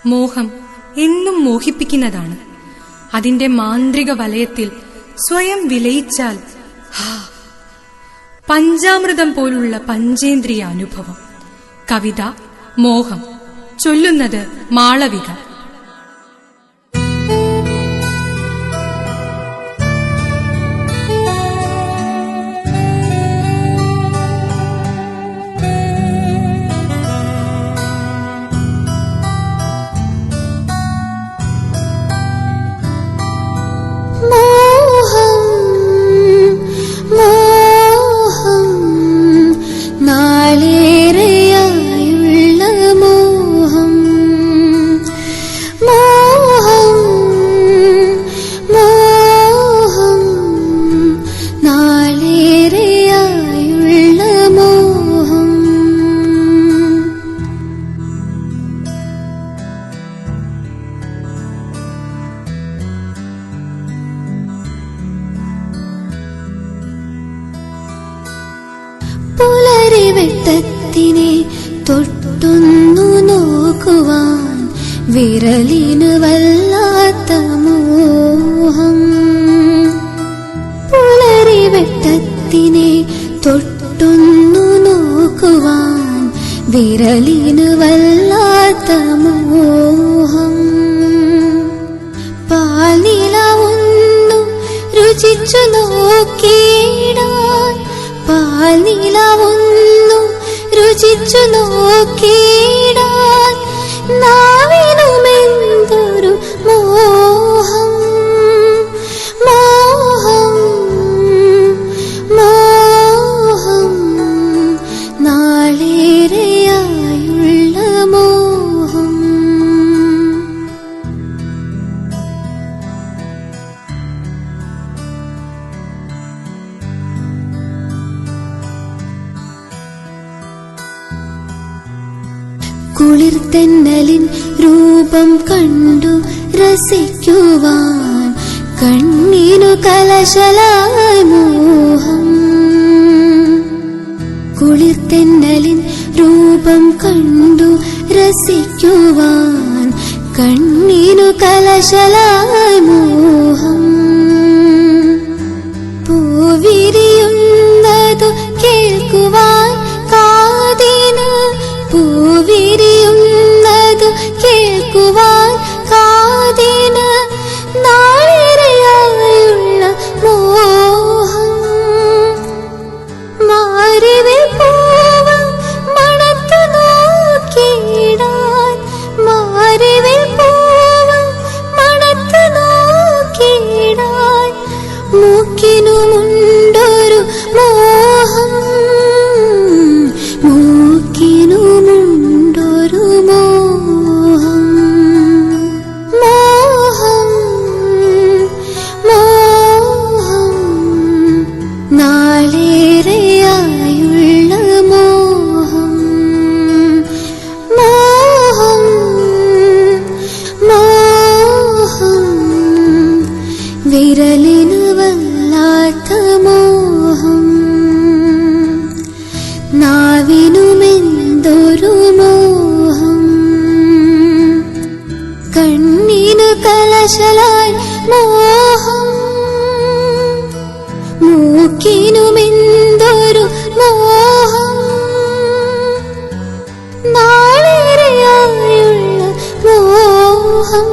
മോഹം എന്നും മോഹിപ്പിക്കുന്നതാണ്. അതിന്റെ മാന്ത്രിക വലയത്തിൽ സ്വയം വിലയിച്ചാൽ പഞ്ചാമൃതം പോലുള്ള പഞ്ചേന്ദ്രിയ അനുഭവം. കവിത മോഹം. ചൊല്ലുന്നത് മാളവിക. പുലരിവെട്ടത്തിനെ തൊട്ടൊന്നു നോക്കുവാൻ വിരലിന് വല്ലാത്ത മോഹം. പുലരിവെട്ടത്തിനെ തൊട്ടൊന്നു നോക്കുവാൻ വിരലിന് വല്ലാത്ത മോഹം. പാൽനില ഒന്നു രുചിച്ചു നോക്കിയിടാൻ, പാൽനില ഒന്നു രുചിച്ചു നോക്കിയിടാൻ നാവിനുമെന്തൊരു മോഹം. മോഹം മോഹം നാളേറെയായുള്ള മോഹം. കുളിർതെന്നലിൻ രൂപം കണ്ടു രസിക്കുവാൻ കണ്ണിനു കലശലായി മോഹം. കുളിർതെന്നലിൻ രൂപം കണ്ടു രസിക്കുവാൻ കണ്ണിനു കലശലായി മോഹം. പൂവിരിയുന്നതു കേൾക്കുവാൻ കാതിന്, പൂവിരിയുന്നതു കേൾക്കുവാൻ കാതിന് നാളേറെയായുള്ള മോഹം. മാറിവിൽ പൂവ് മണത്തു നോക്കിയിടാൻ, മാറിവിൽ പൂവ് മണത്തു നോക്കിയിടാൻ മൂക്കിനുമുണ്ടൊരു മോഹം. മൂക്കിനുമുണ്ടൊരു മോഹം. മോഹം മോഹം നാളേറെയായുള്ള മോഹം. മോഹം മോഹം വിരലിന് വല്ലാത്ത മോഹം. നാവിനുമെന്തൊരു മോഹം. കണ്ണിനു കലശലായി മോഹം. മൂക്കിനുമെന്തൊരു മോഹം. നാളേറെയായുള്ള മോഹം.